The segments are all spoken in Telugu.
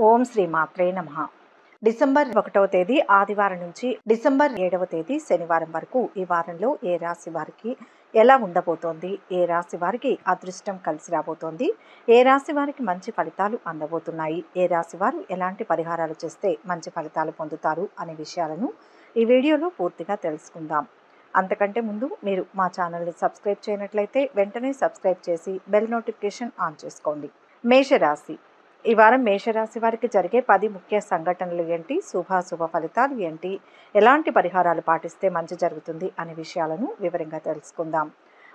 ఓం శ్రీ మాత్రే నమః. డిసెంబర్ 1వ తేదీ ఆదివారం నుంచి డిసెంబర్ 7వ తేదీ శనివారం వరకు ఈ వారంలో ఏ రాశి వారికి ఎలా ఉండబోతోంది, ఏ రాశి వారికి అదృష్టం కలిసి రాబోతోంది, ఏ రాశి వారికి మంచి ఫలితాలు అందబోతున్నాయి, ఏ రాశి వారు ఎలాంటి పరిహారాలు చేస్తే మంచి ఫలితాలు పొందుతారు అనే విషయాలను ఈ వీడియోలో పూర్తిగా తెలుసుకుందాం. అంతకంటే ముందు మీరు మా ఛానల్ని సబ్స్క్రైబ్ చేయనట్లయితే వెంటనే సబ్స్క్రైబ్ చేసి బెల్ నోటిఫికేషన్ ఆన్ చేసుకోండి. మేషరాశి. ఈ వారం మేషరాశి వారికి జరిగే 10 ముఖ్య సంఘటనలు ఏంటి, శుభాశుభ ఫలితాలు ఏంటి, ఎలాంటి పరిహారాలు పాటిస్తే మంచి జరుగుతుంది అనే విషయాలను వివరంగా తెలుసుకుందాం.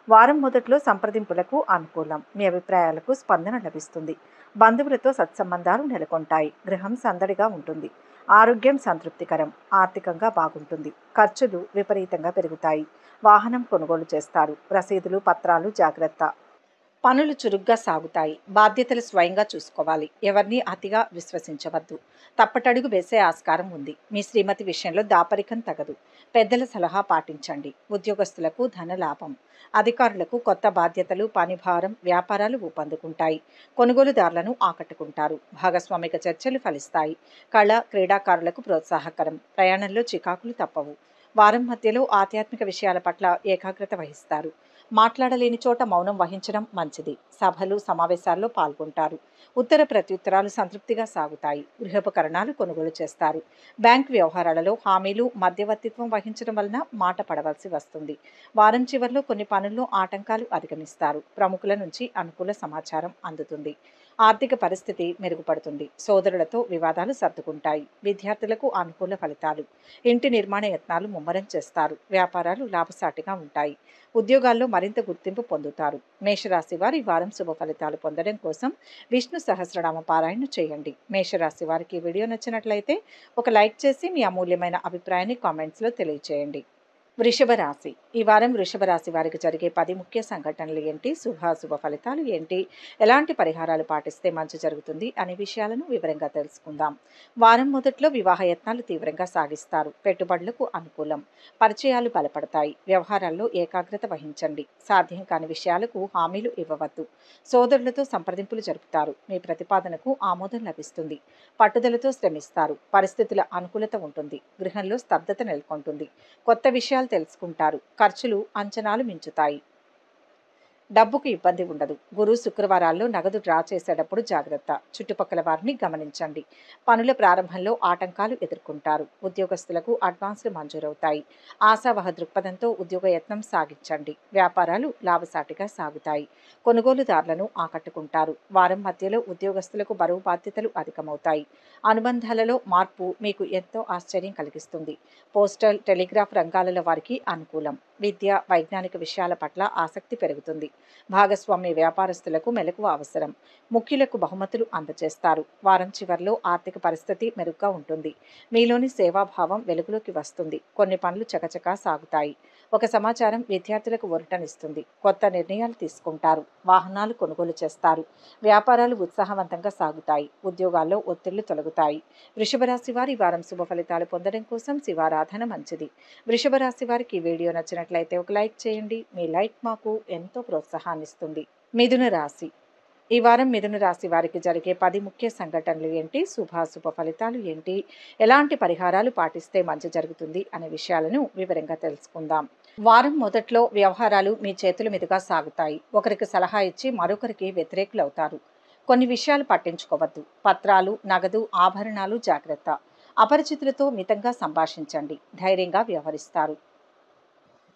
వారం మొదట్లో సంప్రదింపులకు అనుకూలం. మీ అభిప్రాయాలకు స్పందన లభిస్తుంది. బంధువులతో సత్సంబంధాలు నెలకొంటాయి. గృహం సందడిగా ఉంటుంది. ఆరోగ్యం సంతృప్తికరం. ఆర్థికంగా బాగుంటుంది. ఖర్చులు విపరీతంగా పెరుగుతాయి. వాహనం కొనుగోలు చేస్తారు. రసీదులు పత్రాలు జాగ్రత్త. పనులు చురుగ్గా సాగుతాయి. బాధ్యతలు స్వయంగా చూసుకోవాలి. ఎవరిని అతిగా విశ్వసించవద్దు. తప్పటడుగు వేసే ఆస్కారం ఉంది. మీ శ్రీమతి విషయంలో దాపరికం తగదు. పెద్దల సలహా పాటించండి. ఉద్యోగస్తులకు ధన లాభం. అధికారులకు కొత్త బాధ్యతలు, పనిభారం, వ్యాపారాలు ఊపందుకుంటాయి. కొనుగోలుదారులను ఆకట్టుకుంటారు. భాగస్వామిక చర్చలు ఫలిస్తాయి. క్రీడాకారులకు ప్రోత్సాహకరం. ప్రయాణంలో చికాకులు తప్పవు. వారం మధ్యలో ఆధ్యాత్మిక విషయాల పట్ల ఏకాగ్రత వహిస్తారు. మాట్లాడలేని చోట మౌనం వహించడం మంచిది. సభలు సమావేశాల్లో పాల్గొంటారు. ఉత్తర ప్రత్యుత్తరాలు సంతృప్తిగా సాగుతాయి. గృహోపకరణాలు కొనుగోలు చేస్తారు. బ్యాంక్ వ్యవహారాలలో హామీలు, మధ్యవర్తిత్వం వహించడం వలన మాట పడవలసి వస్తుంది. వారం చివరిలో కొన్ని పనుల్లో ఆటంకాలు అధిగమిస్తారు. ప్రముఖుల నుంచి అనుకూల సమాచారం అందుతుంది. ఆర్థిక పరిస్థితి మెరుగుపడుతుంది. సోదరులతో వివాదాలు సర్దుకుంటాయి. విద్యార్థులకు అనుకూల ఫలితాలు. ఇంటి నిర్మాణ యత్నాలు ముమ్మరం చేస్తారు. వ్యాపారాలు లాభసాటిగా ఉంటాయి. ఉద్యోగాల్లో మరింత గుర్తింపు పొందుతారు. మేషరాశి వారు ఈ వారం శుభ ఫలితాలు పొందడం కోసం విష్ణు సహస్రనామ పారాయణ చేయండి. మేషరాశి వారికి ఈ వీడియో నచ్చినట్లయితే ఒక లైక్ చేసి మీ అమూల్యమైన అభిప్రాయాన్ని కామెంట్స్లో తెలియజేయండి. వృషభ రాశి. ఈ వారం వృషభ రాశి వారికి జరిగే 10 ముఖ్య సంఘటనలు ఏంటి, శుభాశుభ ఫలితాలు ఏంటి, ఎలాంటి పరిహారాలు పాటిస్తే మంచి జరుగుతుంది అనే విషయాలను వివరంగా తెలుసుకుందాం. వారం మొదట్లో వివాహ యత్నాలు తీవ్రంగా సాగిస్తారు. పెట్టుబడులకు అనుకూలం. పరిచయాలు బలపడతాయి. వ్యవహారాల్లో ఏకాగ్రత వహించండి. సాధ్యం కాని విషయాలకు హామీలు ఇవ్వవద్దు. సోదరులతో సంప్రదింపులు జరుపుతారు. మీ ప్రతిపాదనకు ఆమోదం లభిస్తుంది. పట్టుదలతో శ్రమిస్తారు. పరిస్థితుల అనుకూలత ఉంటుంది. గృహంలో స్తబ్దత నెలకొంటుంది. కొత్త విషయాలు తెలుసుకుంటారు. ఖర్చులు అంచనాలు మించుతాయి. డబ్బుకు ఇబ్బంది ఉండదు. గురు శుక్రవారాల్లో నగదు డ్రా చేసేటప్పుడు జాగ్రత్త. చుట్టుపక్కల వారిని గమనించండి. పనుల ప్రారంభంలో ఆటంకాలు ఎదుర్కొంటారు. ఉద్యోగస్తులకు అడ్వాన్స్లు మంజూరవుతాయి. ఆశావహ దృక్పథంతో ఉద్యోగ యత్నం సాగించండి. వ్యాపారాలు లాభసాటిగా సాగుతాయి. కొనుగోలుదారులను ఆకట్టుకుంటారు. వారం మధ్యలో ఉద్యోగస్తులకు బరువు బాధ్యతలు అధికమవుతాయి. అనుబంధాలలో మార్పు మీకు ఎంతో ఆశ్చర్యం కలిగిస్తుంది. పోస్టల్, టెలిగ్రాఫ్ రంగాలలో వారికి అనుకూలం. విద్య, వైజ్ఞానిక విషయాల పట్ల ఆసక్తి పెరుగుతుంది. భాగస్వామ్య వ్యాపారస్తులకు మెలకువ అవసరం. ముఖ్యులకు బహుమతులు అందజేస్తారు. వారం చివరిలో ఆర్థిక పరిస్థితి మెరుగ్గా ఉంటుంది. మీలోని సేవాభావం వెలుగులోకి వస్తుంది. కొన్ని పనులు చకచకా సాగుతాయి. ఒక సమాచారం విద్యార్థులకు ఊరటనిస్తుంది. కొత్త నిర్ణయాలు తీసుకుంటారు. వాహనాలు కొనుగోలు చేస్తారు. వ్యాపారాలు ఉత్సాహవంతంగా సాగుతాయి. ఉద్యోగాల్లో ఒత్తిళ్లు తొలగుతాయి. వృషభ రాశి వారి వారం శుభ ఫలితాలు పొందడం కోసం శివారాధన మంచిది. వృషభ రాశి వారికి ఈ వీడియో నచ్చినట్లయితే ఒక లైక్ చేయండి. మీ లైక్ మాకు ఎంతో ప్రోత్సాహాన్నిస్తుంది. మిథున రాశి. ఈ వారం మిథున రాశి వారికి జరిగే 10 ముఖ్య సంఘటనలు ఏంటి, శుభాశుభ ఫలితాలు ఏంటి, ఎలాంటి పరిహారాలు పాటిస్తే మంచి జరుగుతుంది అనే విషయాలను వివరంగా తెలుసుకుందాం. వారం మొదట్లో వ్యవహారాలు మీ చేతుల మీదుగా సాగుతాయి. ఒకరికి సలహా ఇచ్చి మరొకరికి వ్యతిరేకులవుతారు. కొన్ని విషయాలు పట్టించుకోవద్దు. పత్రాలు, నగదు, ఆభరణాలు జాగ్రత్త. అపరిచితులతో మితంగా సంభాషించండి. ధైర్యంగా వ్యవహరిస్తారు.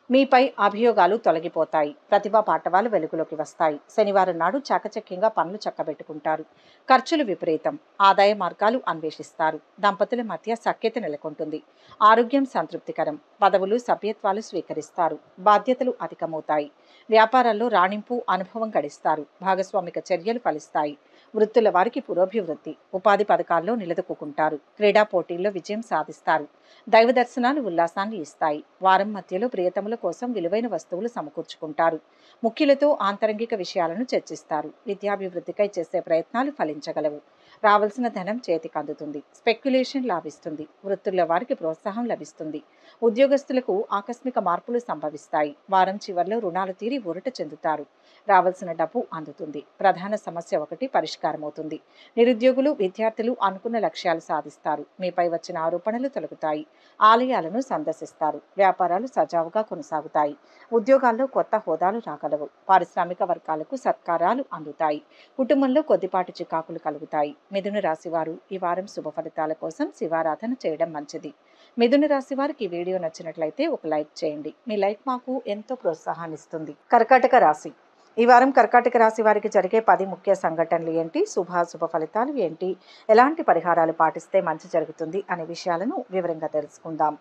మీపై అభియోగాలు తొలగిపోతాయి. ప్రతిభా పాటవాలు వెలుగులోకి వస్తాయి. శనివారం నాడు చాకచక్యంగా పనులు చక్కబెట్టుకుంటారు. ఖర్చులు విపరీతం. ఆదాయ మార్గాలు అన్వేషిస్తారు. దంపతుల మధ్య సఖ్యత నెలకొంటుంది. ఆరోగ్యం సంతృప్తికరం. పదవులు, సభ్యత్వాలు స్వీకరిస్తారు. బాధ్యతలు అధికమవుతాయి. వ్యాపారాల్లో రాణింపు, అనుభవం గడిస్తారు. భాగస్వామిక చర్యలు ఫలిస్తాయి. వృత్తుల వారికి పురోభివృద్ధి. ఉపాధి పథకాల్లో నిలదొక్కుంటారు. క్రీడా పోటీల్లో విజయం సాధిస్తారు. దైవ దర్శనాలు ఉల్లాసాన్ని ఇస్తాయి. వారం మధ్యలో ప్రియతముల కోసం విలువైన వస్తువులు సమకూర్చుకుంటారు. ముఖ్యులతో ఆంతరంగిక విషయాలను చర్చిస్తారు. విద్యాభివృద్ధికై చేసే ప్రయత్నాలు ఫలించగలవు. రావాల్సిన ధనం చేతికి అందుతుంది. స్పెక్యులేషన్ లాభిస్తుంది. వృత్తుల వారికి ప్రోత్సాహం లభిస్తుంది. ఉద్యోగస్తులకు ఆకస్మిక మార్పులు సంభవిస్తాయి. వారం చివర్లో రుణాలు తీరి ఊరట చెందుతారు. రావాల్సిన డబ్బు అందుతుంది. ప్రధాన సమస్య ఒకటి పరిష్కారమవుతుంది. నిరుద్యోగులు, విద్యార్థులు అనుకున్న లక్ష్యాలు సాధిస్తారు. మీపై వచ్చిన ఆరోపణలు తొలగుతాయి. ఆలయాలను సందర్శిస్తారు. వ్యాపారాలు సజావుగా కొనసాగుతాయి. ఉద్యోగాల్లో కొత్త హోదాలు రాగలవు. పారిశ్రామిక వర్గాలకు సత్కారాలు అందుతాయి. కుటుంబంలో కొద్దిపాటి చికాకులు కలుగుతాయి. మిథున రాశి వారు ఈ వారం శుభ ఫలితాల కోసం శివారాధన చేయడం మంచిది. మిథున రాశి వారికి ఈ వీడియో నచ్చినట్లయితే ఒక లైక్ చేయండి. మీ లైక్ మాకు ఎంతో ప్రోత్సాహాన్ని ఇస్తుంది. కర్కాటక రాశి. ఈ వారం కర్కాటక రాశి వారికి జరిగే 10 ముఖ్య సంఘటనలు ఏంటి, శుభాశుభ ఫలితాలు ఏంటి, ఎలాంటి పరిహారాలు పాటిస్తే మంచి జరుగుతుంది అనే విషయాలను వివరంగా తెలుసుకుందాం.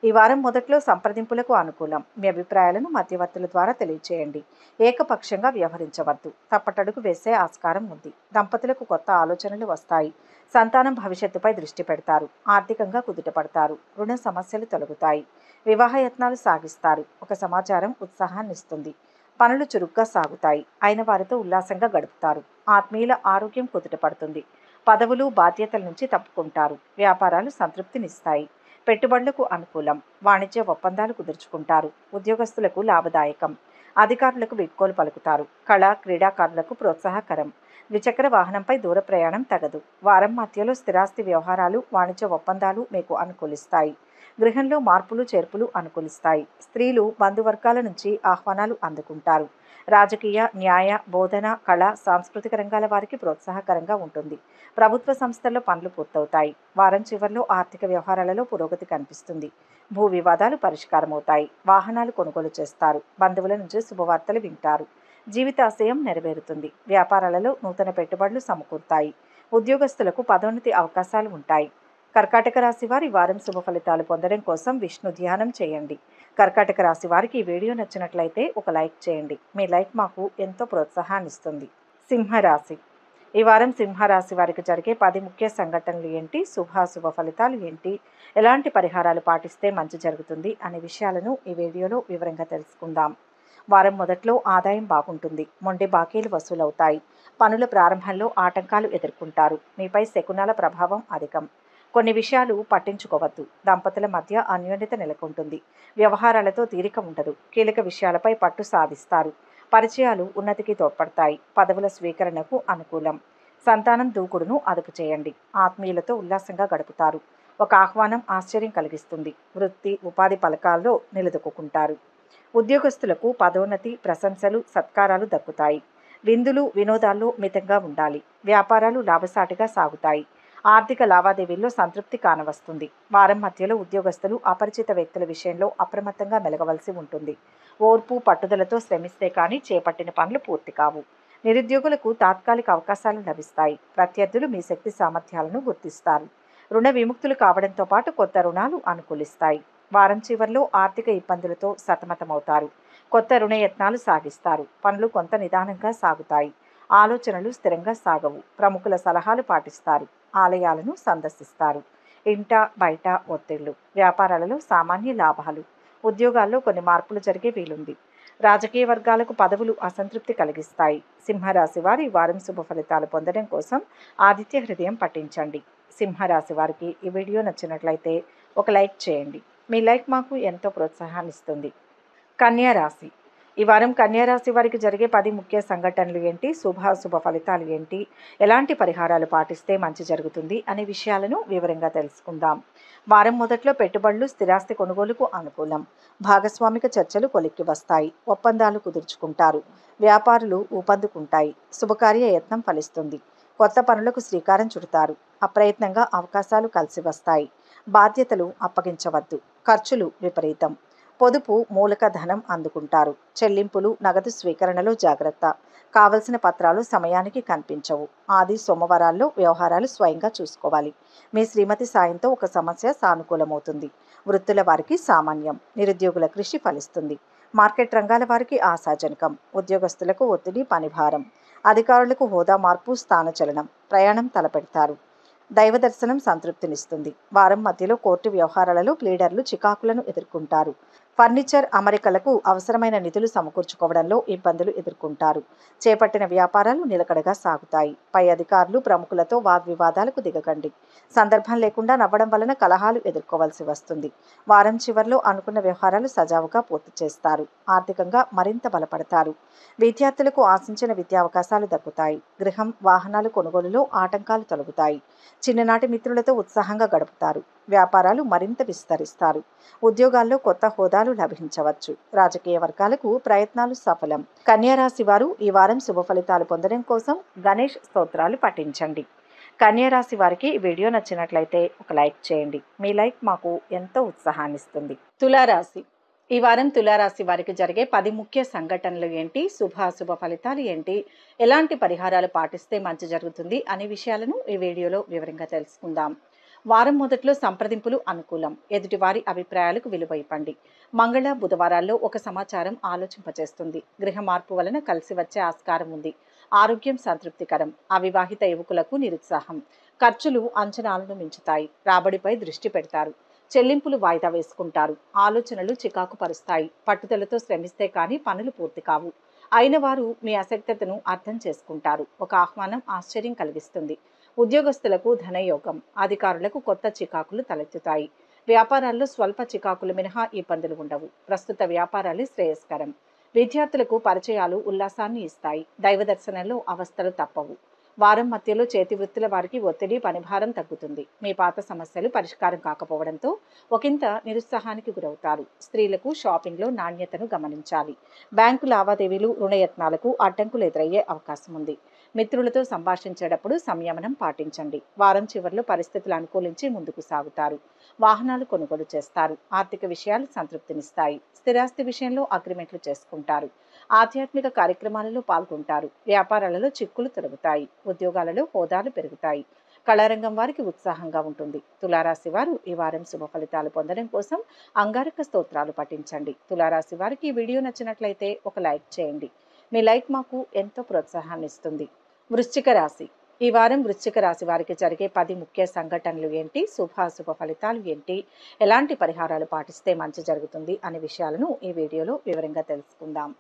ఈ వారం మొదట్లో సంప్రదింపులకు అనుకూలం. మీ అభిప్రాయాలను మధ్యవర్తుల ద్వారా తెలియచేయండి. ఏకపక్షంగా వ్యవహరించవద్దు. తప్పటడుగు వేసే ఆస్కారం ఉంది. దంపతులకు కొత్త ఆలోచనలు వస్తాయి. సంతానం భవిష్యత్తుపై దృష్టి పెడతారు. ఆర్థికంగా కుదుటపడతారు. రుణ సమస్యలు తొలగుతాయి. వివాహ యత్నాలు సాగిస్తారు. ఒక సమాచారం ఉత్సాహాన్ని ఇస్తుంది. పనులు చురుగ్గా సాగుతాయి. అయిన వారితో ఉల్లాసంగా గడుపుతారు. ఆత్మీయుల ఆరోగ్యం కుదుటపడుతుంది. పదవులు, బాధ్యతల నుంచి తప్పుకుంటారు. వ్యాపారాలు సంతృప్తినిస్తాయి. పెట్టుబడులకు అనుకూలం. వాణిజ్య ఒప్పందాలు కుదుర్చుకుంటారు. ఉద్యోగస్తులకు లాభదాయకం. అధికారులకు వీడ్కోలు పలుకుతారు. కళా, క్రీడాకారులకు ప్రోత్సాహకరం. ద్విచక్ర వాహనంపై దూర ప్రయాణం తగదు. వారం మధ్యలో స్థిరాస్తి వ్యవహారాలు, వాణిజ్య ఒప్పందాలు మీకు అనుకూలిస్తాయి. గృహంలో మార్పులు చేర్పులు అనుకూలిస్తాయి. స్త్రీలు బంధువర్గాల నుంచి ఆహ్వానాలు అందుకుంటారు. రాజకీయ, న్యాయ, బోధన, కళ, సాంస్కృతిక రంగాల వారికి ప్రోత్సాహకరంగా ఉంటుంది. ప్రభుత్వ సంస్థల్లో పనులు పూర్తవుతాయి. వారం చివర్లో ఆర్థిక వ్యవహారాలలో పురోగతి కనిపిస్తుంది. భూ వివాదాలు పరిష్కారమవుతాయి. వాహనాలు కొనుగోలు చేస్తారు. బంధువుల నుంచి శుభవార్తలు వింటారు. జీవితాశయం నెరవేరుతుంది. వ్యాపారాలలో నూతన పెట్టుబడులు సమకూరుతాయి. ఉద్యోగస్తులకు పదోన్నతి అవకాశాలు ఉంటాయి. కర్కాటక రాశి వారి వారం శుభ ఫలితాలు పొందడం కోసం విష్ణు ధ్యానం చేయండి. కర్కాటక రాశి వారికి ఈ వీడియో నచ్చినట్లయితే ఒక లైక్ చేయండి. మీ లైక్ మాకు ఎంతో ప్రోత్సాహాన్ని ఇస్తుంది. సింహరాశి. ఈ వారం సింహరాశి వారికి జరిగే 10 ముఖ్య సంఘటనలు ఏంటి, శుభాశుభ ఫలితాలు ఏంటి, ఎలాంటి పరిహారాలు పాటిస్తే మంచి జరుగుతుంది అనే విషయాలను ఈ వీడియోలో వివరంగా తెలుసుకుందాం. వారం మొదట్లో ఆదాయం బాగుంటుంది. మొండి బాకీలు వసూలవుతాయి. పనుల ప్రారంభంలో ఆటంకాలు ఎదుర్కొంటారు. మీపై శకునాల ప్రభావం అధికం. కొన్ని విషయాలు పట్టించుకోవద్దు. దంపతుల మధ్య అన్యోన్యత నెలకొంటుంది. వ్యవహారాలతో తీరిక ఉండదు. కీలక విషయాలపై పట్టు సాధిస్తారు. పరిచయాలు ఉన్నతికి తోడ్పడతాయి. పదవుల స్వీకరణకు అనుకూలం. సంతానం దూకుడును అదుపు చేయండి. ఆత్మీయులతో ఉల్లాసంగా గడుపుతారు. ఒక ఆహ్వానం ఆశ్చర్యం కలిగిస్తుంది. వృత్తి, ఉపాధి పలకాల్లో నిలదొక్కుంటారు. ఉద్యోగస్తులకు పదోన్నతి, ప్రశంసలు, సత్కారాలు దక్కుతాయి. విందులు, వినోదాల్లో మితంగా ఉండాలి. వ్యాపారాలు లాభసాటిగా సాగుతాయి. ఆర్థిక లావాదేవీల్లో సంతృప్తి కానవస్తుంది. వారం మధ్యలో ఉద్యోగస్తులు అపరిచిత వ్యక్తుల విషయంలో అప్రమత్తంగా మెలగవలసి ఉంటుంది. ఓర్పు, పట్టుదలతో శ్రమిస్తే కానీ చేపట్టిన పనులు పూర్తి కావు. నిరుద్యోగులకు తాత్కాలిక అవకాశాలు లభిస్తాయి. ప్రత్యర్థులు మీ శక్తి సామర్థ్యాలను గుర్తిస్తారు. రుణ విముక్తులు కావడంతో పాటు కొత్త రుణాలు అనుకూలిస్తాయి. వారం చివర్లో ఆర్థిక ఇబ్బందులతో సతమతమవుతారు. కొత్త రుణ యత్నాలు సాగిస్తారు. పనులు కొంత నిదానంగా సాగుతాయి. ఆలోచనలు స్థిరంగా సాగవు. ప్రముఖుల సలహాలు పాటిస్తారు. ఆలయాలను సందర్శిస్తారు. ఇంట బయట ఒత్తిళ్లు. వ్యాపారాలలో సామాన్య లాభాలు. ఉద్యోగాల్లో కొన్ని మార్పులు జరిగే వీలుంది. రాజకీయ వర్గాలకు పదవులు అసంతృప్తి కలిగిస్తాయి. సింహరాశి వారి వారం శుభ ఫలితాలు పొందడం కోసం ఆదిత్య హృదయం పఠించండి. సింహరాశి వారికి ఈ వీడియో నచ్చినట్లయితే ఒక లైక్ చేయండి. మీ లైక్ మాకు ఎంతో ప్రోత్సాహాన్ని ఇస్తుంది. కన్యా రాశి. ఈ వారం కన్యా రాశి వారికి జరిగే 10 ముఖ్య సంఘటనలు ఏంటి, శుభాశుభ ఫలితాలు ఏంటి, ఎలాంటి పరిహారాలు పాటిస్తే మంచి జరుగుతుంది అనే విషయాలను వివరంగా తెలుసుకుందాం. వారం మొదట్లో పెట్టుబడులు, స్థిరాస్తి కొనుగోలుకు అనుకూలం. భాగస్వామిక చర్చలు కొలిక్కి వస్తాయి. ఒప్పందాలు కుదుర్చుకుంటారు. వ్యాపారులు ఊపందుకుంటాయి. శుభకార్య యత్నం ఫలిస్తుంది. కొత్త పనులకు శ్రీకారం చుడతారు. అప్రయత్నంగా అవకాశాలు కలిసి వస్తాయి. బాధ్యతలు అప్పగించవద్దు. ఖర్చులు విపరీతం. పొదుపు మూలక ధనం అందుకుంటారు. చెల్లింపులు, నగదు స్వీకరణలో జాగ్రత్త. కావలసిన పత్రాలు సమయానికి కనిపించవు. ఆది సోమవారాల్లో వ్యవహారాలు స్వయంగా చూసుకోవాలి. మీ శ్రీమతి సాయంతో ఒక సమస్య సానుకూలమవుతుంది. వృత్తుల వారికి సామాన్యం. నిరుద్యోగుల కృషి ఫలిస్తుంది. మార్కెట్ రంగాల వారికి ఆశాజనకం. ఉద్యోగస్తులకు ఒత్తిడి, పనిభారం. అధికారులకు హోదా మార్పు, స్థానచలనం. ప్రయాణం తలపెడతారు. దైవ దర్శనం సంతృప్తినిస్తుంది. వారం మధ్యలో కోర్టు వ్యవహారాలలో ప్లీడర్లు చికాకులను ఎదుర్కొంటారు. ఫర్నిచర్ అమరికలకు అవసరమైన నిధులు సమకూర్చుకోవడంలో ఇబ్బందులు ఎదుర్కొంటారు. చేపట్టిన వ్యాపారాలు నిలకడగా సాగుతాయి. పై అధికారులు ప్రముఖులతో వాగ్వివాదాలకు దిగకండి. సందర్భం లేకుండా నవ్వడం వలన కలహాలు ఎదుర్కోవాల్సి వస్తుంది. వారం చివర్లో అనుకున్న వ్యవహారాలు సజావుగా పూర్తి చేస్తారు. ఆర్థికంగా మరింత బలపడతారు. విద్యార్థులకు ఆశించిన విద్యావకాశాలు దక్కుతాయి. గృహం, వాహనాలు కొనుగోలులో ఆటంకాలు తొలగుతాయి. చిన్ననాటి మిత్రులతో ఉత్సాహంగా గడుపుతారు. వ్యాపారాలు మరింత విస్తరిస్తారు. ఉద్యోగాల్లో కొత్త హోదాలు లభించవచ్చు. రాజకీయ వర్గాలకు ప్రయత్నాలు సఫలం. కన్యా రాశి వారు ఈ వారం శుభ ఫలితాలు పొందడం కోసం గణేష్ స్తోత్రాలు పఠించండి. కన్యా రాశి వారికి ఈ వీడియో నచ్చినట్లయితే ఒక లైక్ చేయండి. మీ లైక్ మాకు ఎంతో ఉత్సాహాన్ని ఇస్తుంది. తులారాశి. ఈ వారం తులారాశి వారికి జరిగే 10 ముఖ్య సంఘటనలు ఏంటి, శుభాశుభ ఫలితాలు ఏంటి, ఎలాంటి పరిహారాలు పాటిస్తే మంచి జరుగుతుంది అనే విషయాలను ఈ వీడియోలో వివరంగా తెలుసుకుందాం. వారం మొదట్లో సంప్రదింపులు అనుకూలం. ఎదుటివారి అభిప్రాయాలకు విలువ ఇవ్వండి. మంగళ, బుధవారాల్లో ఒక సమాచారం ఆలోచింపచేస్తుంది. గృహ మార్పు వలన కలిసి వచ్చే ఆస్కారం ఉంది. ఆరోగ్యం సంతృప్తికరం. అవివాహిత యువకులకు నిరుత్సాహం. ఖర్చులు అంచనాలను మించుతాయి. రాబడిపై దృష్టి పెడతారు. చెల్లింపులు వాయిదా వేసుకుంటారు. ఆలోచనలు చికాకు పరుస్తాయి. పట్టుదలతో శ్రమిస్తే కానీ పనులు పూర్తి కావు. అయిన వారు మీ అసక్తతను అర్థం చేసుకుంటారు. ఒక ఆహ్వానం ఆశ్చర్యం కలిగిస్తుంది. ఉద్యోగస్తులకు ధనయోగం. అధికారులకు కొత్త చికాకులు తలెత్తుతాయి. వ్యాపారాల్లో స్వల్ప చికాకులు మినహా ఇబ్బందులు ఉండవు. ప్రస్తుత వ్యాపారాలు శ్రేయస్కరం. విద్యార్థులకు పరిచయాలు ఉల్లాసాన్ని ఇస్తాయి. దైవ దర్శనంలో అవస్థలు తప్పవు. వారం మధ్యలో చేతి వృత్తుల వారికి ఒత్తిడి, పనిభారం తగ్గుతుంది. మీ పాత సమస్యలు పరిష్కారం కాకపోవడంతో ఒకంత నిరుత్సాహానికి గురవుతారు. స్త్రీలకు షాపింగ్లో నాణ్యతను గమనించాలి. బ్యాంకు లావాదేవీలు, రుణయత్నాలకు అడ్డంకులు ఎదురయ్యే అవకాశం ఉంది. మిత్రులతో సంభాషించేటప్పుడు సంయమనం పాటించండి. వారం చివరిలో పరిస్థితులు అనుకూలించి ముందుకు సాగుతారు. వాహనాలు కొనుగోలు చేస్తారు. ఆర్థిక విషయాలు సంతృప్తినిస్తాయి. స్థిరాస్తి విషయంలో అగ్రిమెంట్లు చేసుకుంటారు. ఆధ్యాత్మిక కార్యక్రమాలలో పాల్గొంటారు. వ్యాపారాలలో చిక్కులు తొలగుతాయి. ఉద్యోగాలలో హోదాలు పెరుగుతాయి. కళారంగం వారికి ఉత్సాహంగా ఉంటుంది. తులారాశి వారు ఈ వారం శుభ ఫలితాలు పొందడం కోసం అంగారక స్తోత్రాలు పఠించండి. తులారాశి వారికి ఈ వీడియో నచ్చినట్లయితే ఒక లైక్ చేయండి. మీ లైక్ మాకు ఎంతో ప్రోత్సాహాన్ని ఇస్తుంది. వృశ్చిక రాశి. ఈ వారం వృశ్చిక రాశి వారికి జరిగే 10 ముఖ్య సంఘటనలు ఏంటి, శుభాశుభ ఫలితాలు ఏంటి, ఎలాంటి పరిహారాలు పాటిస్తే మంచి జరుగుతుంది అనే విషయాలను ఈ వీడియోలో వివరంగా తెలుసుకుందాం.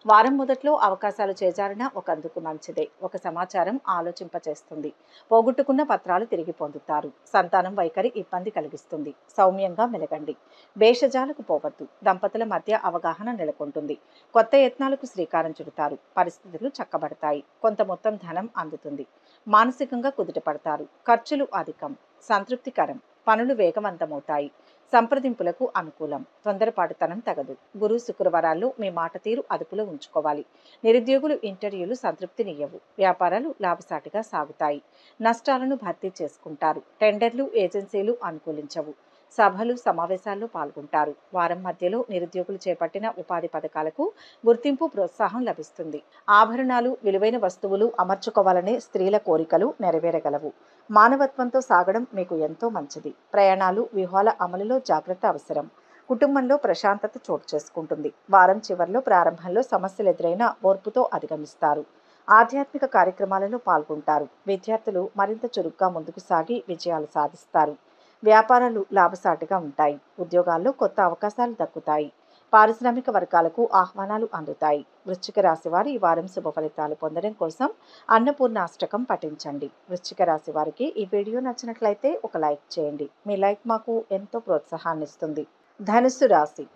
వారం మొదట్లో అవకాశాలు చేజారినా ఒకందుకు మంచిదే. ఒక సమాచారం ఆలోచింపచేస్తుంది. పోగొట్టుకున్న పత్రాలు తిరిగి పొందుతారు. సంతానం వైఖరి ఇబ్బంది కలిగిస్తుంది. సౌమ్యంగా మెలగండి. భేషజాలకు పోవద్దు. దంపతుల మధ్య అవగాహన నెలకొంటుంది. కొత్త యత్నాలకు శ్రీకారం చుడతారు. పరిస్థితులు చక్కబడతాయి. కొంత మొత్తం ధనం అందుతుంది. మానసికంగా కుదుటపడతారు. ఖర్చులు అధికం. సంతృప్తికరం. పనులు వేగవంతమవుతాయి. సంప్రదింపులకు అనుకూలం. తొందరపాటుతనం తగదు. గురు, శుక్రవారాల్లో మీ మాట తీరు అదుపులో ఉంచుకోవాలి. నిరుద్యోగులు ఇంటర్వ్యూలు సంతృప్తినియ్యవు. వ్యాపారాలు లాభసాటిగా సాగుతాయి. నష్టాలను భర్తీ చేసుకుంటారు. టెండర్లు, ఏజెన్సీలు అనుకూలించవు. సభలు, సమావేశాల్లో పాల్గొంటారు. వారం మధ్యలో నిరుద్యోగులు చేపట్టిన ఉపాధి పథకాలకు గుర్తింపు, ప్రోత్సాహం లభిస్తుంది. ఆభరణాలు, విలువైన వస్తువులు అమర్చుకోవాలనే స్త్రీల కోరికలు నెరవేరగలవు. మానవత్వంతో సాగడం మీకు ఎంతో మంచిది. ప్రయాణాలు, వ్యూహాల అమలులో జాగ్రత్త అవసరం. కుటుంబంలో ప్రశాంతత చోటు చేసుకుంటుంది. వారం చివరిలో, ప్రారంభంలో సమస్యలు ఎదురైనా ఓర్పుతో అధిగమిస్తారు. ఆధ్యాత్మిక కార్యక్రమాలలో పాల్గొంటారు. విద్యార్థులు మరింత చురుగ్గా ముందుకు సాగి విజయాలు సాధిస్తారు. వ్యాపారాలు లాభసాటిగా ఉంటాయి. ఉద్యోగాల్లో కొత్త అవకాశాలు దక్కుతాయి. పారిశ్రామిక వర్గాలకు ఆహ్వానాలు అందుతాయి. వృశ్చిక రాశి వారు ఈ వారం శుభ ఫలితాలు పొందడం కోసం అన్నపూర్ణాష్టకం పఠించండి. వృశ్చిక రాశి వారికి ఈ వీడియో నచ్చినట్లయితే ఒక లైక్ చేయండి. మీ లైక్ మాకు ఎంతో ప్రోత్సాహాన్ని ఇస్తుంది. ధనుస్సు రాశి.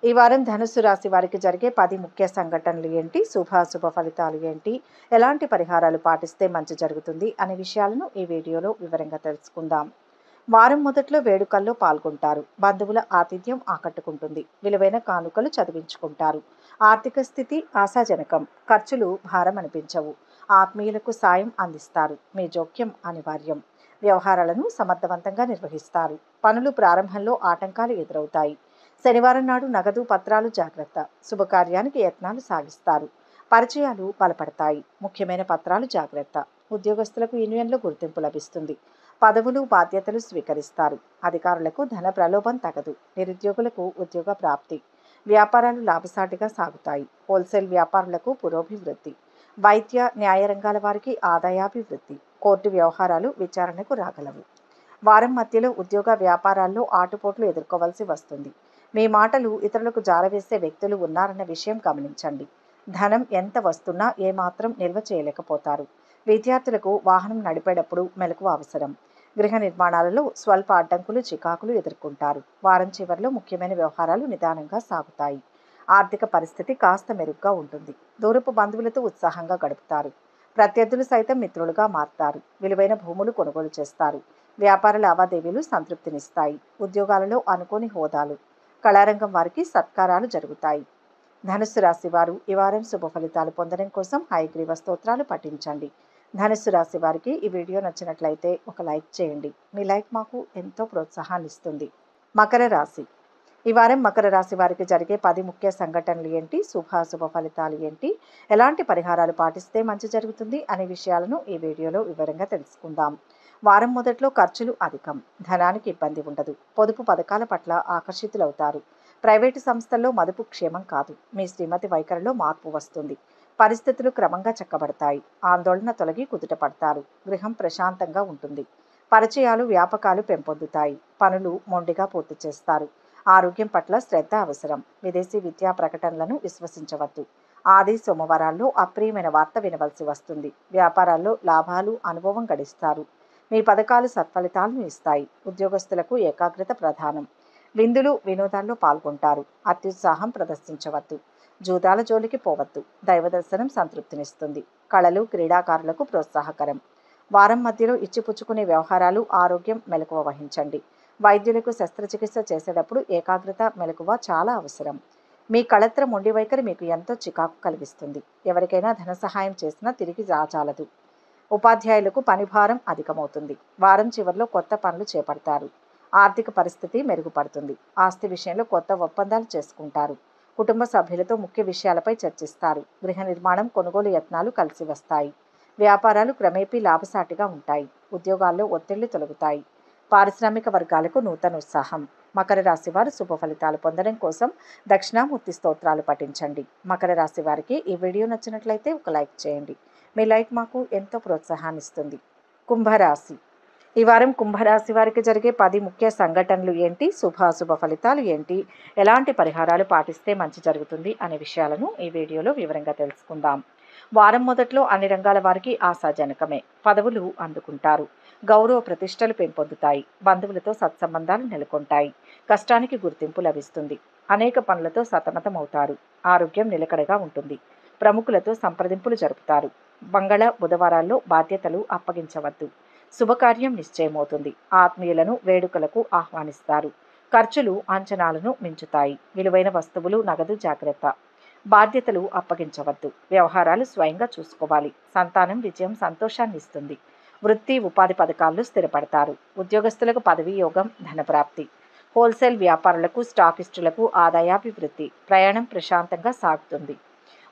ఈ వారం ధనుస్సు రాశి వారికి జరిగే 10 ముఖ్య సంఘటనలు ఏంటి, శుభాశుభ ఫలితాలు ఏంటి, ఎలాంటి పరిహారాలు పాటిస్తే మంచి జరుగుతుంది అనే విషయాలను ఈ వీడియోలో వివరంగా తెలుసుకుందాం. వారం మొదట్లో వేడుకల్లో పాల్గొంటారు. బంధువుల ఆతిథ్యం ఆకట్టుకుంటుంది. విలువైన కానుకలు చదివించుకుంటారు. ఆర్థిక స్థితి ఆశాజనకం. ఖర్చులు భారం అనిపించవు. ఆత్మీయులకు సాయం అందిస్తారు. మీ జోక్యం అనివార్యం. వ్యవహారాలను సమర్థవంతంగా నిర్వహిస్తారు. పనులు ప్రారంభంలో ఆటంకాలు ఎదురవుతాయి. శనివారం నాడు నగదు, పత్రాలు జాగ్రత్త. శుభకార్యానికి యత్నాలు సాగిస్తారు. పరిచయాలు బలపడతాయి. ముఖ్యమైన పత్రాలు జాగ్రత్త. ఉద్యోగస్తులకు యూనియన్లో గుర్తింపు లభిస్తుంది. పదవులు, బాధ్యతలు స్వీకరిస్తారు. అధికారులకు ధన ప్రలోభం తగదు. నిరుద్యోగులకు ఉద్యోగ ప్రాప్తి. వ్యాపారాలు లాభసాటిగా సాగుతాయి. హోల్సేల్ వ్యాపారులకు పురోభివృద్ధి. వైద్య, న్యాయ రంగాల వారికి ఆదాయాభివృద్ధి. కోర్టు వ్యవహారాలు విచారణకు రాగలవు. వారం మధ్యలో ఉద్యోగ వ్యాపారాల్లో ఆటుపోట్లు ఎదుర్కోవాల్సి వస్తుంది. మీ మాటలు ఇతరులకు జారవేసే వ్యక్తులు ఉన్నారన్న విషయం గమనించండి. ధనం ఎంత వస్తున్నా ఏమాత్రం నిల్వ చేయలేకపోతారు. విద్యార్థులకు వాహనం నడిపేటప్పుడు మెలకువ అవసరం. గృహ నిర్మాణాలలో స్వల్ప అడ్డంకులు, చికాకులు ఎదుర్కొంటారు. వారం చివరిలో ముఖ్యమైన వ్యవహారాలు నిదానంగా సాగుతాయి. ఆర్థిక పరిస్థితి కాస్త మెరుగ్గా ఉంటుంది. దూరపు బంధువులతో ఉత్సాహంగా గడుపుతారు. ప్రత్యర్థులు సైతం మిత్రులుగా మారతారు. విలువైన భూములు కొనుగోలు చేస్తారు. వ్యాపార లావాదేవీలు సంతృప్తినిస్తాయి. ఉద్యోగాలలో అనుకోని హోదాలు, కళారంగం వారికి సత్కారాలు జరుగుతాయి. ధనుస్సు రాశి వారు ఈ వారం శుభ ఫలితాలు పొందడం కోసం హయగ్రీవ స్తోత్రాలు పఠించండి. ధనుస్సు రాశి వారికి ఈ వీడియో నచ్చినట్లయితే ఒక లైక్ చేయండి. మీ లైక్ మాకు ఎంతో ప్రోత్సాహాన్ని ఇస్తుంది. మకర రాశి. ఈ వారం మకర రాశి వారికి జరిగే 10 ముఖ్య సంఘటనలు ఏంటి, శుభాశుభ ఫలితాలు ఏంటి, ఎలాంటి పరిహారాలు పాటిస్తే మంచి జరుగుతుంది అనే విషయాలను ఈ వీడియోలో వివరంగా తెలుసుకుందాం. వారం మొదట్లో ఖర్చులు అధికం, ధనానికి ఇబ్బంది ఉండదు. పొదుపు పథకాల పట్ల ఆకర్షితులవుతారు. ప్రైవేటు సంస్థల్లో మదుపు క్షేమం కాదు. మీ శ్రీమతి వైఖరిలో మార్పు వస్తుంది. పరిస్థితులు క్రమంగా చక్కబడతాయి. ఆందోళన తొలగి కుదుట పడతారు. గృహం ప్రశాంతంగా ఉంటుంది. పరిచయాలు, వ్యాపకాలు పెంపొందుతాయి. పనులు మొండిగా పూర్తి చేస్తారు. ఆరోగ్యం పట్ల శ్రద్ధ అవసరం. విదేశీ విద్యా ప్రకటనలను విశ్వసించవద్దు. ఆది సోమవారాల్లో అప్రియమైన వార్త వినవలసి వస్తుంది. వ్యాపారాల్లో లాభాలు, అనుభవం గడిస్తారు. మీ పథకాలు సత్ఫలితాలను ఇస్తాయి. ఉద్యోగస్తులకు ఏకాగ్రత ప్రధానం. విందులు, వినోదాల్లో పాల్గొంటారు. అత్యుత్సాహం ప్రదర్శించవద్దు. జూదాల జోలికి పోవద్దు. దైవ దర్శనం సంతృప్తినిస్తుంది. కళలు, క్రీడాకారులకు ప్రోత్సాహకరం. వారం మధ్యలో ఇచ్చిపుచ్చుకునే వ్యవహారాలు, ఆరోగ్యం మెలకువ వహించండి. వైద్యులకు శస్త్రచికిత్స చేసేటప్పుడు ఏకాగ్రత, మెలకువ చాలా అవసరం. మీ కళత్ర మొండి వైఖరి మీకు ఎంతో చికాకు కలిగిస్తుంది. ఎవరికైనా ధన సహాయం చేసినా తిరిగి రాజాలదు. ఉపాధ్యాయులకు పనిభారం అధికమవుతుంది. వారం చివరిలో కొత్త పనులు చేపడతారు. ఆర్థిక పరిస్థితి మెరుగుపడుతుంది. ఆస్తి విషయంలో కొత్త ఒప్పందాలు చేసుకుంటారు. కుటుంబ సభ్యులతో ముఖ్య విషయాలపై చర్చిస్తారు. గృహ నిర్మాణం, కొనుగోలు యత్నాలు కలిసి వస్తాయి. వ్యాపారాలు క్రమేపీ లాభసాటిగా ఉంటాయి. ఉద్యోగాల్లో ఒత్తిళ్లు తొలగుతాయి. పారిశ్రామిక వర్గాలకు నూతన ఉత్సాహం. మకర రాశి వారు శుభ ఫలితాలు పొందడం కోసం దక్షిణామూర్తి స్తోత్రాలు పఠించండి. మకర రాశి వారికి ఈ వీడియో నచ్చినట్లయితే ఒక లైక్ చేయండి. మీ లైక్ మాకు ఎంతో ప్రోత్సాహాన్ని ఇస్తుంది. కుంభరాశి. ఈ వారం కుంభరాశి వారికి జరిగే 10 ముఖ్య సంఘటనలు ఏంటి, శుభాశుభ ఫలితాలు ఏంటి, ఎలాంటి పరిహారాలు పాటిస్తే మంచి జరుగుతుంది అనే విషయాలను ఈ వీడియోలో వివరంగా తెలుసుకుందాం. వారం మొదట్లో అన్ని రంగాల వారికి ఆశాజనకమే. పదవులు అందుకుంటారు. గౌరవ ప్రతిష్టలు పెంపొందుతాయి. బంధువులతో సత్సంబంధాలు నెలకొంటాయి. కష్టానికి గుర్తింపు లభిస్తుంది. అనేక పనులతో సతమతమవుతారు. ఆరోగ్యం నిలకడగా ఉంటుంది. ప్రముఖులతో సంప్రదింపులు జరుపుతారు. మంగళ, బుధవారాల్లో బాధ్యతలు అప్పగించవద్దు. శుభకార్యం నిశ్చయమవుతుంది. ఆత్మీయులను వేడుకలకు ఆహ్వానిస్తారు. ఖర్చులు అంచనాలను మించుతాయి. విలువైన వస్తువులు, నగదు జాగ్రత్త. బాధ్యతలు అప్పగించవద్దు. వ్యవహారాలు స్వయంగా చూసుకోవాలి. సంతానం విజయం సంతోషాన్ని ఇస్తుంది. వృత్తి, ఉపాధి పథకాల్లో స్థిరపడతారు. ఉద్యోగస్తులకు పదవీ యోగం, ధనప్రాప్తి. హోల్సేల్ వ్యాపారులకు, స్టాకిస్టులకు ఆదాయాభివృద్ధి. ప్రయాణం ప్రశాంతంగా సాగుతుంది.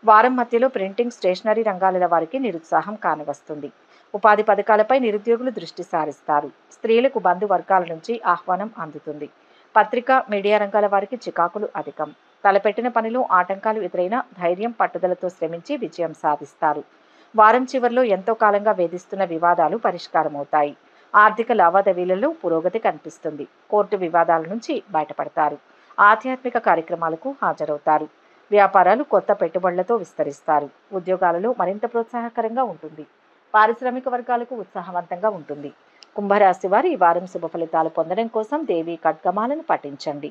వారం మధ్యలో ప్రింటింగ్, స్టేషనరీ రంగాల వారికి నిరుత్సాహం కానవస్తుంది. ఉపాధి పథకాలపై నిరుద్యోగులు దృష్టి సారిస్తారు. స్త్రీలకు బంధువర్గాల నుంచి ఆహ్వానం అందుతుంది. పత్రికా, మీడియా రంగాల వారికి చికాకులు అధికం. తలపెట్టిన పనిలో ఆటంకాలు ఎదురైనా ధైర్యం, పట్టుదలతో శ్రమించి విజయం సాధిస్తారు. వారం చివరిలో ఎంతో కాలంగా వేధిస్తున్న వివాదాలు పరిష్కారమవుతాయి. ఆర్థిక లావాదేవీలలో పురోగతి కనిపిస్తుంది. కోర్టు వివాదాల నుంచి బయటపడతారు. ఆధ్యాత్మిక కార్యక్రమాలకు హాజరవుతారు. వ్యాపారాలు కొత్త పెట్టుబడులతో విస్తరిస్తారు. ఉద్యోగాలలో మరింత ప్రోత్సాహకరంగా ఉంటుంది. పారిశ్రామిక వర్గాలకు ఉత్సాహవంతంగా ఉంటుంది. కుంభరాశి వారు ఈ వారం శుభ ఫలితాలు పొందడం కోసం దేవి ఖడ్గమాలను పఠించండి.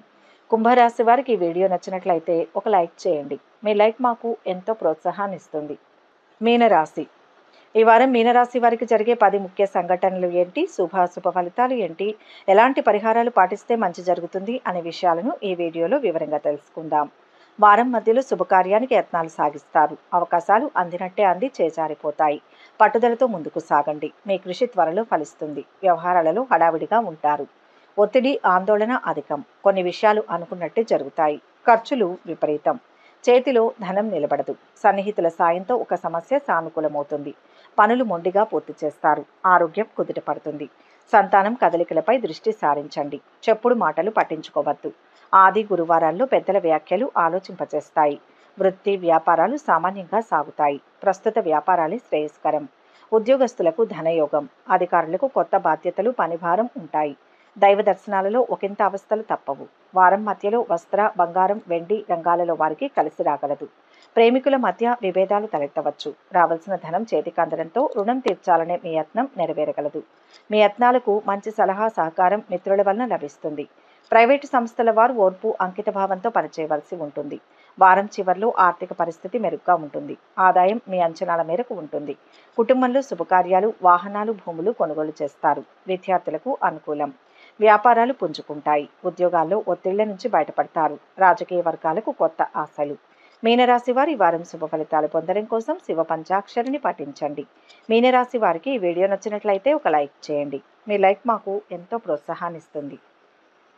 కుంభరాశి వారికి ఈ వీడియో నచ్చినట్లయితే ఒక లైక్ చేయండి. మీ లైక్ మాకు ఎంతో ప్రోత్సాహాన్ని ఇస్తుంది. మీనరాశి. ఈ వారం మీనరాశి వారికి జరిగే 10 ముఖ్య సంఘటనలు ఏంటి, శుభాశుభ ఫలితాలు ఏంటి, ఎలాంటి పరిహారాలు పాటిస్తే మంచి జరుగుతుంది అనే విషయాలను ఈ వీడియోలో వివరంగా తెలుసుకుందాం. వారం మధ్యలో శుభకార్యానికి యత్నాలు సాగిస్తారు. అవకాశాలు అందినట్టే అంది చేజారిపోతాయి. పట్టుదలతో ముందుకు సాగండి. మీ కృషి త్వరలో ఫలిస్తుంది. వ్యవహారాలలో హడావిడిగా ఉంటారు. ఒత్తిడి, ఆందోళన అధికం. కొన్ని విషయాలు అనుకున్నట్టే జరుగుతాయి. ఖర్చులు విపరీతం. చేతిలో ధనం నిలబడదు. సన్నిహితుల సాయంతో ఒక సమస్య సానుకూలమవుతుంది. పనులు మొండిగా పూర్తి చేస్తారు. ఆరోగ్యం కుదుట పడుతుంది. సంతానం కదలికలపై దృష్టి సారించండి. చెప్పుడు మాటలు పట్టించుకోవద్దు. ఆది గురువారాల్లో పెద్దల వ్యాఖ్యలు ఆలోచింపచేస్తాయి. వృత్తి, వ్యాపారాలు సామాన్యంగా సాగుతాయి. ప్రస్తుత వ్యాపారాలే శ్రేయస్కరం. ఉద్యోగస్తులకు ధనయోగం. అధికారులకు కొత్త బాధ్యతలు, పనిభారం ఉంటాయి. దైవ దర్శనాలలో ఒకంత అవస్థలు తప్పవు. వారం మధ్యలో వస్త్ర, బంగారం, వెండి రంగాలలో వారికి కలిసి రాగలదు. ప్రేమికుల మధ్య విభేదాలు తలెత్తవచ్చు. రావాల్సిన ధనం చేతికి అందడంతో రుణం తీర్చాలనే మీ యత్నం నెరవేరగలదు. మీ యత్నాలకు మంచి సలహా సహకారం మిత్రుల వలన లభిస్తుంది. ప్రైవేటు సంస్థల వారు ఓర్పు, అంకితభావంతో పనిచేయవలసి ఉంటుంది. వారం చివర్లో ఆర్థిక పరిస్థితి మెరుగ్గా ఉంటుంది. ఆదాయం మీ అంచనాల మేరకు ఉంటుంది. కుటుంబంలో శుభకార్యాలు, వాహనాలు, భూములు కొనుగోలు చేస్తారు. విద్యార్థులకు అనుకూలం. వ్యాపారాలు పుంజుకుంటాయి. ఉద్యోగాల్లో ఒత్తిళ్ల నుంచి బయటపడతారు. రాజకీయ వర్గాలకు కొత్త ఆశలు. మీనరాశి వారి వారం శుభ ఫలితాలు పొందడం కోసం శివ పంచాక్షరిని పఠించండి. మీనరాశి వారికి ఈ వీడియో నచ్చినట్లయితే ఒక లైక్ చేయండి. మీ లైక్ మాకు ఎంతో ప్రోత్సాహాన్ని ఇస్తుంది.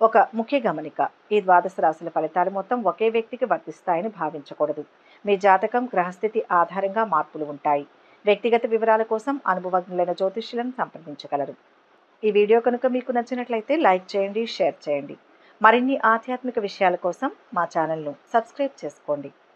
ఒక ముఖ్య గమనిక, ఈ ద్వాదశ రాశుల ఫలితాలు మొత్తం ఒకే వ్యక్తికి వర్తిస్తాయని భావించకూడదు. మీ జాతకం, గ్రహస్థితి ఆధారంగా మార్పులు ఉంటాయి. వ్యక్తిగత వివరాల కోసం అనుభవజ్ఞులైన జ్యోతిష్యులను సంప్రదించగలరు. ఈ వీడియో కనుక మీకు నచ్చినట్లయితే లైక్ చేయండి, షేర్ చేయండి. మరిన్ని ఆధ్యాత్మిక విషయాల కోసం మా ఛానల్ను సబ్స్క్రైబ్ చేసుకోండి.